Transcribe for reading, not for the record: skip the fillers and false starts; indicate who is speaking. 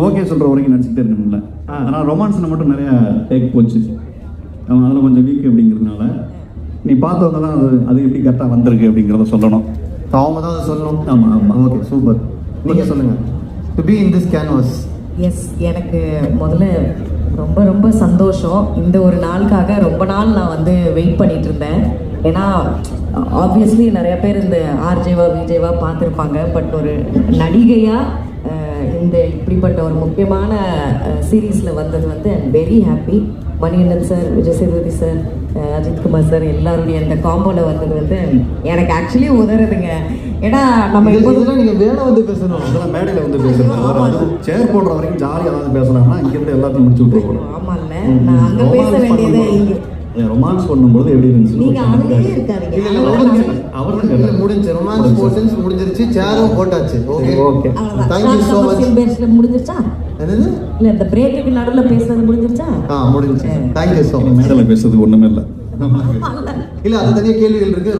Speaker 1: Okay சொல்கிற வரைக்கும் நடிச்சுட்டே இருக்கணும்ல. ஆனால் ரொமான்ஸில் மட்டும் நிறையா டேக் போச்சு. அவன் அதில் கொஞ்சம் வீக் அப்படிங்கிறதுனால நீ பார்த்தவங்க தான் அது எப்படி கரெக்டாக வந்திருக்கு அப்படிங்கிறத சொல்லணும்.
Speaker 2: அவங்க தான் அதை சொல்லணும்.
Speaker 1: ஆமாம் ஆமாம்.
Speaker 2: Okay super. நீங்கள் சொல்லுங்கள். To be in this canvas.
Speaker 3: Yes, எனக்கு முதல்ல ரொம்ப ரொம்ப சந்தோஷம். இந்த ஒரு நாளுக்காக ரொம்ப நாள் நான் வந்து வெயிட் பண்ணிட்டு இருந்தேன். ஏன்னா ஆப்வியஸ்லி நிறைய பேர் இந்த ஆர்ஜேவா விஜேவா பார்த்துருப்பாங்க. பட் ஒரு நடிகையாக இந்த இப்படிப்பட்ட ஒரு முக்கியமான சீரீஸில் வந்தது வந்து I'm very happy. Manikandan sir, Vijay Sethupathi sir, Ajithkumar sir எல்லாருடைய அந்த காம்போவில் வந்தது வந்து எனக்கு ஆக்சுவலி உதறதுங்க. ஏன்னா நம்ம
Speaker 2: எப்போதும் நீங்கள் வேலை வந்து பேசணும்.
Speaker 1: அதெல்லாம் மேடையில் வந்து பேசுகிறது சேர் போடுற வரைக்கும் ஜாலியாக ஏதாவது பேசலாம்னா இங்கேருந்து எல்லாத்தையும் முடிச்சு விட்டுருக்கணும்.
Speaker 3: ஆமாம்ல, நான் அங்கே பேச வேண்டியது இங்கே.
Speaker 1: ரொமான்ஸ் பண்ணும்போது எப்படி இருந்துச்சு?
Speaker 3: நீங்கள் அங்கேயே இருக்காதீங்க.
Speaker 1: அவரும்
Speaker 2: முடிஞ்சு ரொமான்ஸ் போர்ஷன்ஸ் முடிஞ்சிருச்சு. சேரும் போட்டாச்சு. Okay
Speaker 1: okay.
Speaker 2: Thank you so much.
Speaker 3: முடிஞ்சிருச்சா?
Speaker 2: என்னது
Speaker 3: இல்லை, இந்த பிரேக்குக்கு நடுவில் பேசுறது முடிஞ்சிருச்சா?
Speaker 2: முடிஞ்சிருச்சு. Thank you so much.
Speaker 1: மேடையில் பேசுறதுக்கு ஒன்றுமே இல்லை.
Speaker 2: இல்லை, அது தனியாக கேள்விகள் இருக்கு.